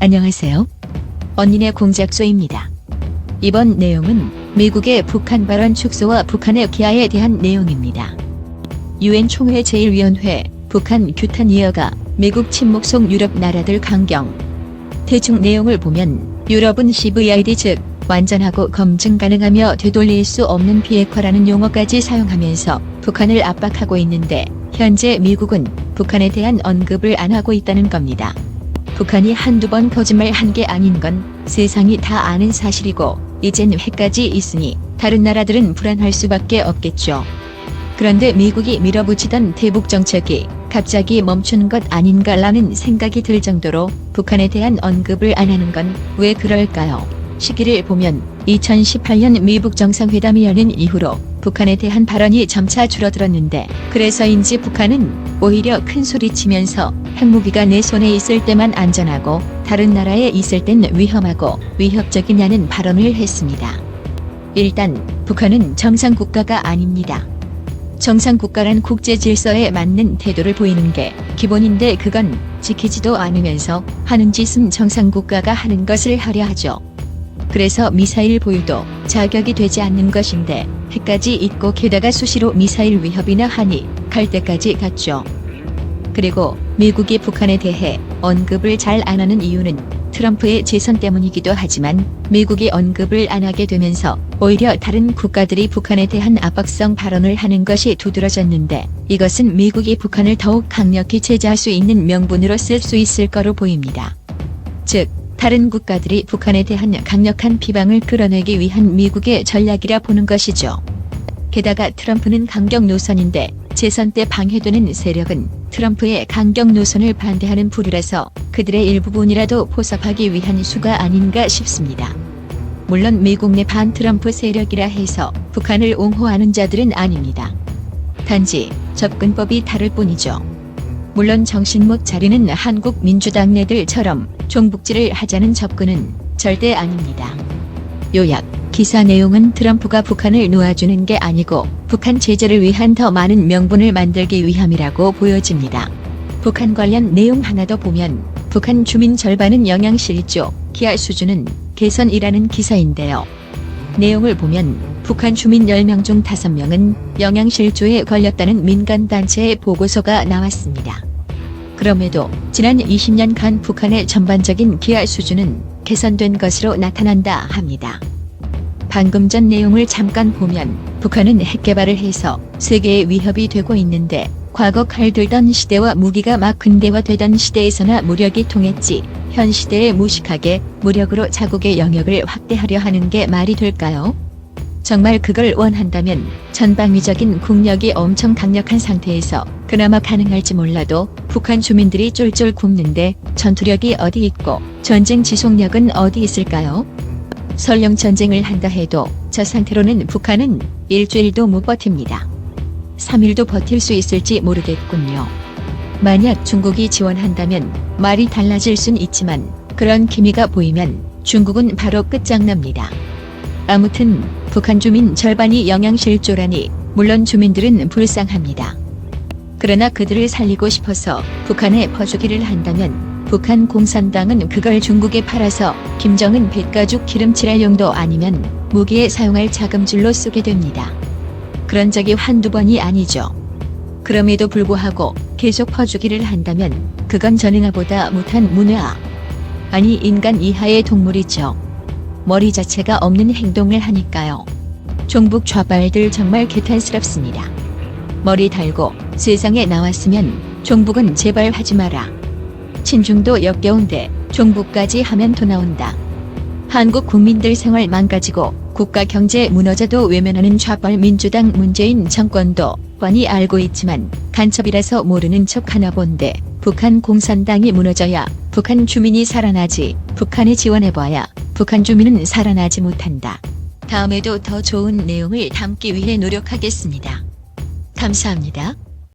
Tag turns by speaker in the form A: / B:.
A: 안녕하세요. 언니네 공작소입니다. 이번 내용은 미국의 북한 발언 축소와 북한의 기하에 대한 내용입니다. 유엔 총회 제1위원회 북한 규탄 이어가 미국 침묵 속 유럽 나라들 강경. 대충 내용을 보면 유럽은 CVID 즉 완전하고 검증 가능하며 되돌릴 수 없는 비핵화라는 용어까지 사용하면서 북한을 압박하고 있는데 현재 미국은 북한에 대한 언급을 안 하고 있다는 겁니다. 북한이 한두 번 거짓말 한 게 아닌 건 세상이 다 아는 사실이고 이젠 핵까지 있으니 다른 나라들은 불안할 수밖에 없겠죠. 그런데 미국이 밀어붙이던 대북 정책이 갑자기 멈춘 것 아닌가라는 생각이 들 정도로 북한에 대한 언급을 안 하는 건 왜 그럴까요? 시기를 보면 2018년 미북 정상회담이 열린 이후로 북한에 대한 발언이 점차 줄어들었는데 그래서인지 북한은 오히려 큰 소리 치면서 핵무기가 내 손에 있을 때만 안전하고 다른 나라에 있을 땐 위험하고 위협적이냐는 발언을 했습니다. 일단 북한은 정상국가가 아닙니다. 정상국가란 국제 질서에 맞는 태도를 보이는 게 기본인데 그건 지키지도 않으면서 하는 짓은 정상국가가 하는 것을 하려 하죠. 그래서 미사일 보유도 자격이 되지 않는 것인데 핵까지 있고 게다가 수시로 미사일 위협이나 하니 갈 때까지 갔죠. 그리고 미국이 북한에 대해 언급을 잘 안 하는 이유는 트럼프의 재선 때문이기도 하지만 미국이 언급을 안 하게 되면서 오히려 다른 국가들이 북한에 대한 압박성 발언을 하는 것이 두드러졌는데 이것은 미국이 북한을 더욱 강력히 제재할 수 있는 명분으로 쓸 수 있을 거로 보입니다. 즉 다른 국가들이 북한에 대한 강력한 비방을 끌어내기 위한 미국의 전략이라 보는 것이죠. 게다가 트럼프는 강경 노선인데 재선 때 방해되는 세력은 트럼프의 강경 노선을 반대하는 부류라서 그들의 일부분이라도 포섭하기 위한 수가 아닌가 싶습니다. 물론 미국 내 반트럼프 세력이라 해서 북한을 옹호하는 자들은 아닙니다. 단지 접근법이 다를 뿐이죠. 물론 정신 못 차리는 한국 민주당 내들처럼 종북질을 하자는 접근은 절대 아닙니다. 요약, 기사 내용은 트럼프가 북한을 놓아주는 게 아니고 북한 제재를 위한 더 많은 명분을 만들기 위함이라고 보여집니다. 북한 관련 내용 하나 더 보면 북한 주민 절반은 영양실조, 기하 수준은 개선이라는 기사인데요. 내용을 보면 북한 주민 10명 중 5명은 영양실조에 걸렸다는 민간단체의 보고서가 나왔습니다. 그럼에도 지난 20년간 북한의 전반적인 기하 수준은 개선된 것으로 나타난다 합니다. 방금 전 내용을 잠깐 보면 북한은 핵 개발을 해서 세계의 위협이 되고 있는데 과거 칼 들던 시대와 무기가 막 근대화되던 시대에서나 무력이 통했지 현 시대에 무식하게 무력으로 자국의 영역을 확대하려 하는 게 말이 될까요? 정말 그걸 원한다면 전방위적인 국력이 엄청 강력한 상태에서 그나마 가능할지 몰라도 북한 주민들이 쫄쫄 굶는데 전투력이 어디 있고 전쟁 지속력은 어디 있을까요? 설령 전쟁을 한다 해도 저 상태로는 북한은 일주일도 못 버팁니다. 3일도 버틸 수 있을지 모르겠군요. 만약 중국이 지원한다면 말이 달라질 순 있지만 그런 기미가 보이면 중국은 바로 끝장납니다. 아무튼 북한 주민 절반이 영양실조라니 물론 주민들은 불쌍합니다. 그러나 그들을 살리고 싶어서 북한에 퍼주기를 한다면 북한 공산당은 그걸 중국에 팔아서 김정은 뱃가죽 기름칠할 용도 아니면 무기에 사용할 자금줄로 쓰게 됩니다. 그런 적이 한두 번이 아니죠. 그럼에도 불구하고 계속 퍼주기를 한다면 그건 전행아보다 못한 문화. 아니 인간 이하의 동물이죠. 머리 자체가 없는 행동을 하니까요. 종북 좌빨들 정말 개탄스럽습니다. 머리 달고 세상에 나왔으면 종북은 제발 하지 마라. 친중도 역겨운데 종북까지 하면 더 나온다. 한국 국민들 생활 망가지고 국가 경제 무너져도 외면하는 좌빨 민주당 문재인 정권도 뻔히 알고 있지만 간첩이라서 모르는 척 하나 본데 북한 공산당이 무너져야 북한 주민이 살아나지 북한에 지원해봐야 북한 주민은 살아나지 못한다. 다음에도 더 좋은 내용을 담기 위해 노력하겠습니다. 감사합니다.